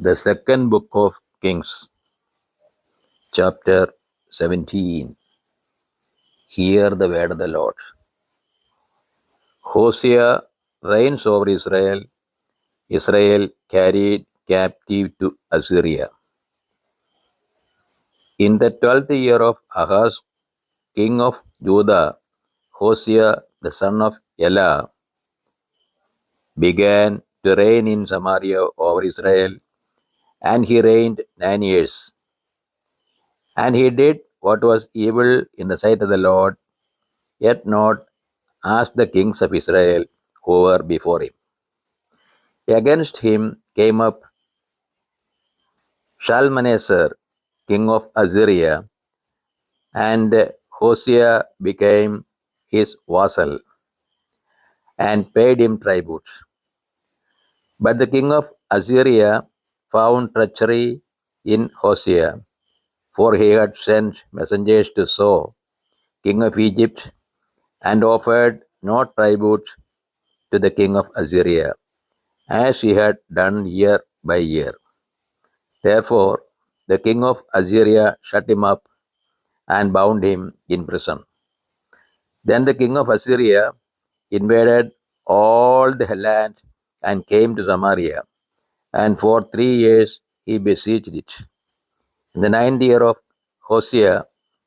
The second book of Kings, chapter 17. Hear the word of the Lord. Hosea reigns over Israel. Israel carried captive to Assyria. In the 12th year of Ahaz, king of Judah, Hosea, the son of Elah, began to reign in Samaria over Israel, and he reigned 9 years. And he did what was evil in the sight of the Lord, yet not as the kings of Israel who were before him. Against him came up Shalmaneser, king of Assyria, and Hosea became his vassal and paid him tribute. But the king of Assyria found treachery in Hosea, for he had sent messengers to So, king of Egypt, and offered no tribute to the king of Assyria, as he had done year by year. Therefore, the king of Assyria shut him up and bound him in prison. Then the king of Assyria invaded all the land and came to Samaria, and for 3 years he besieged it. In the 9th year of Hosea,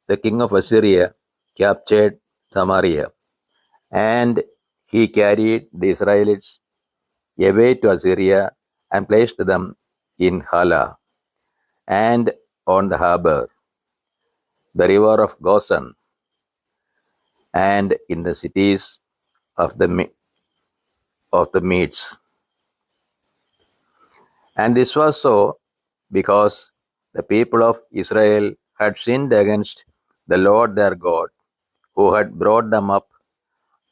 the king of Assyria captured Samaria, and he carried the Israelites away to Assyria and placed them in Hala and on the harbor, the river of Gozan, and in the cities of the Medes. And this was so because the people of Israel had sinned against the Lord their God, who had brought them up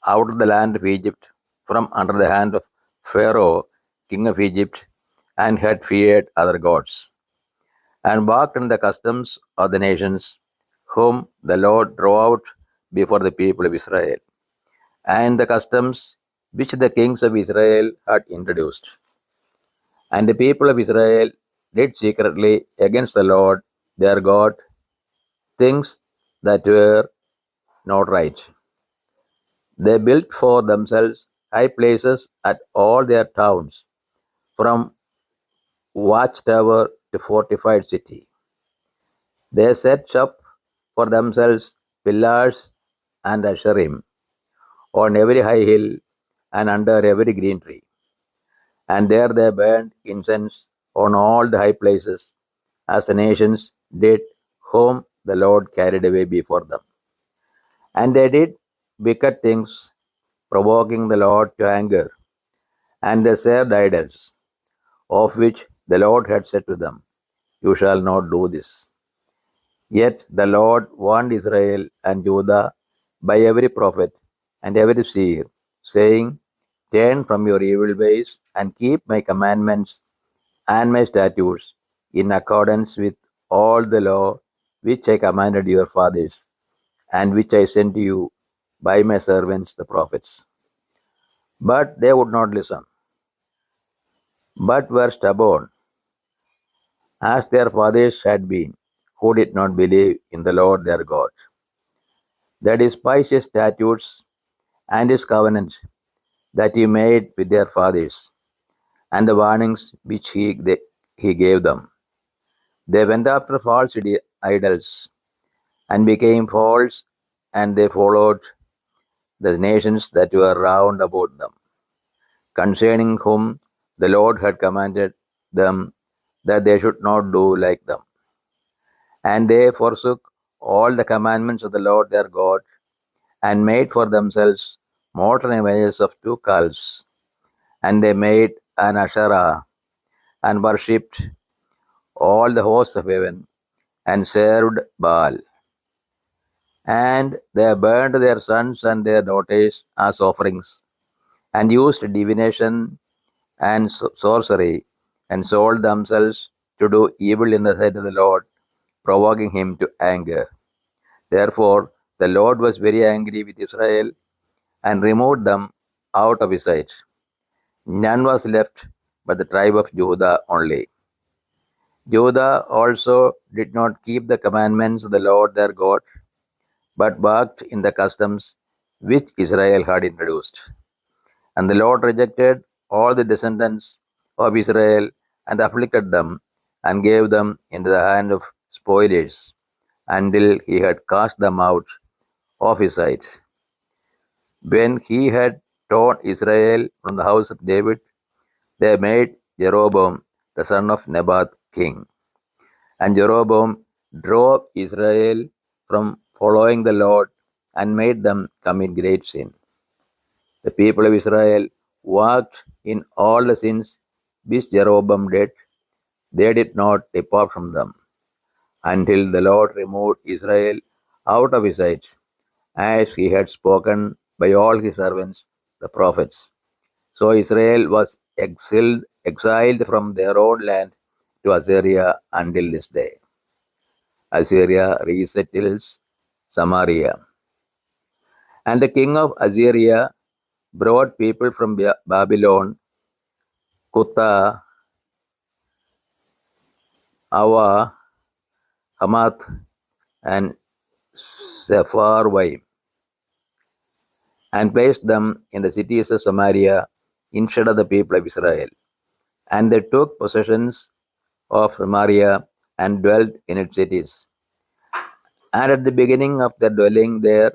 out of the land of Egypt from under the hand of Pharaoh, king of Egypt, and had feared other gods, and walked in the customs of the nations whom the Lord drove out before the people of Israel, and the customs which the kings of Israel had introduced. And the people of Israel did secretly against the Lord their God things that were not right. They built for themselves high places at all their towns, from watchtower to fortified city. They set up for themselves pillars and asherim on every high hill and under every green tree. And there they burned incense on all the high places, as the nations did whom the Lord carried away before them. And they did wicked things, provoking the Lord to anger, and they served idols, of which the Lord had said to them, "You shall not do this." Yet the Lord warned Israel and Judah by every prophet and every seer, saying, "Turn from your evil ways and keep my commandments and my statutes in accordance with all the law which I commanded your fathers, and which I sent to you by my servants the prophets." But they would not listen, but were stubborn, as their fathers had been, who did not believe in the Lord their God. They despised his statutes and his covenant that he made with their fathers, and the warnings which he gave them. They went after false idols and became false, and they followed the nations that were round about them, concerning whom the Lord had commanded them that they should not do like them. And they forsook all the commandments of the Lord their God, and made for themselves molten images of 2 calves. And they made an Asherah, and worshipped all the hosts of heaven, and served Baal. And they burned their sons and their daughters as offerings, and used divination and sorcery, and sold themselves to do evil in the sight of the Lord, provoking him to anger. Therefore the Lord was very angry with Israel, and removed them out of his sight. None was left but the tribe of Judah only. Judah also did not keep the commandments of the Lord their God, but walked in the customs which Israel had introduced. And the Lord rejected all the descendants of Israel and afflicted them and gave them into the hand of spoilers until he had cast them out of his sight. When he had torn Israel from the house of David, they made Jeroboam the son of Nebat king. And Jeroboam drove Israel from following the Lord and made them commit great sin. The people of Israel walked in all the sins which Jeroboam did. They did not depart from them until the Lord removed Israel out of his sight, as he had spoken by all his servants, the prophets. So Israel was exiled from their own land to Assyria until this day. Assyria resettles Samaria. And the king of Assyria brought people from Babylon, Kutha, Ava, Hamath, and Sepharvaim, and placed them in the cities of Samaria instead of the people of Israel. And they took possessions of Samaria and dwelt in its cities. And at the beginning of their dwelling there,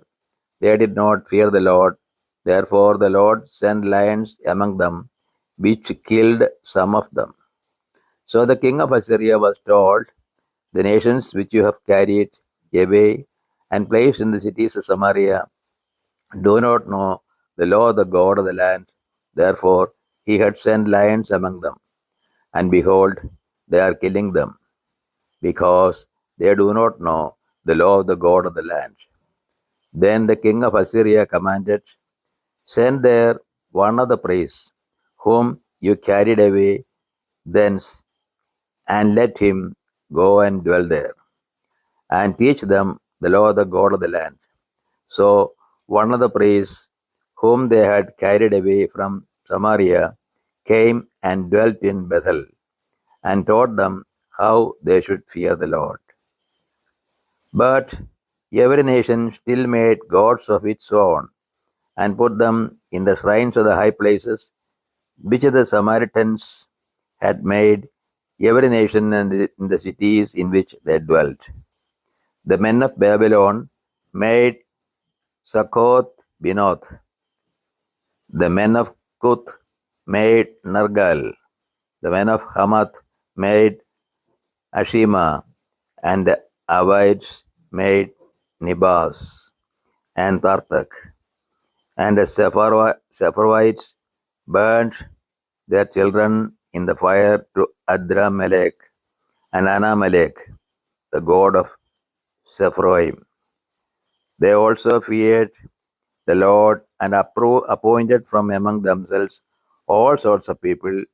they did not fear the Lord. Therefore the Lord sent lions among them, which killed some of them. So the king of Assyria was told, the nations which you have carried away and placed in the cities of Samaria do not know the law of the God of the land. Therefore he had sent lions among them. And behold, they are killing them, because they do not know the law of the God of the land. Then the king of Assyria commanded, send there one of the priests, whom you carried away thence, and let him go and dwell there, and teach them the law of the God of the land. So one of the priests, whom they had carried away from Samaria, came and dwelt in Bethel, and taught them how they should fear the Lord. But every nation still made gods of its own, and put them in the shrines of the high places, which the Samaritans had made, every nation and in the cities in which they dwelt. The men of Babylon made Succoth Benoth. The men of Cuth made Nergal. The men of Hamath made Ashima, and the Avites made Nibas and Tartak. And the Sepharvites burnt their children in the fire to Adramelech and Anamelech, the god of Sepharvaim. They also feared the Lord and appointed from among themselves all sorts of people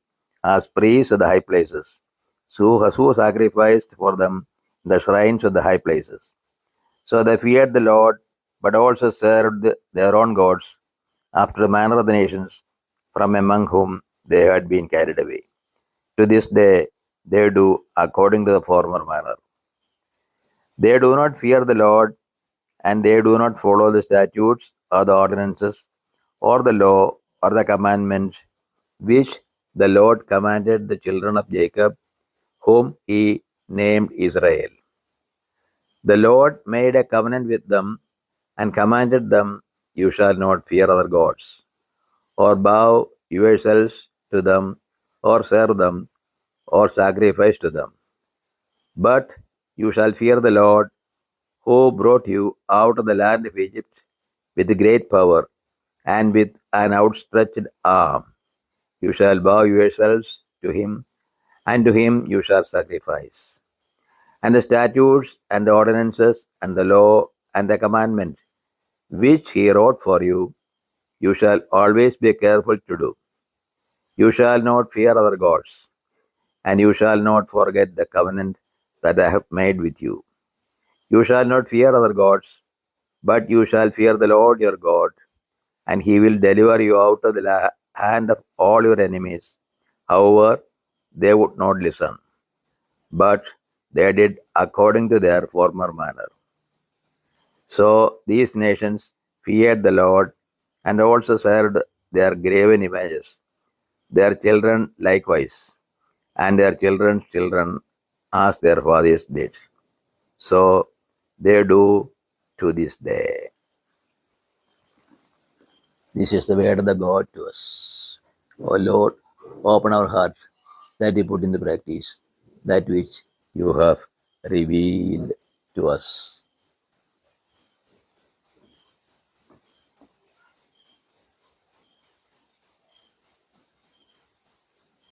as priests of the high places, who sacrificed for them in the shrines of the high places. So they feared the Lord, but also served their own gods after the manner of the nations from among whom they had been carried away. To this day they do according to the former manner. They do not fear the Lord, and they do not follow the statutes or the ordinances or the law or the commandment which the Lord commanded the children of Jacob, whom he named Israel. The Lord made a covenant with them and commanded them, you shall not fear other gods, or bow yourselves to them, or serve them, or sacrifice to them. But you shall fear the Lord, who brought you out of the land of Egypt with great power and with an outstretched arm. You shall bow yourselves to him, and to him you shall sacrifice. And the statutes and the ordinances and the law and the commandment which he wrote for you, you shall always be careful to do. You shall not fear other gods, and you shall not forget the covenant that I have made with you. You shall not fear other gods, but you shall fear the Lord your God, and he will deliver you out of the hand of all your enemies. However, they would not listen. but they did according to their former manner. So these nations feared the Lord and also served their graven images, their children likewise, and their children's children as their fathers did. So they do to this day. This is the word of the God to us. O Lord, open our heart that we put into practice that which you have revealed to us.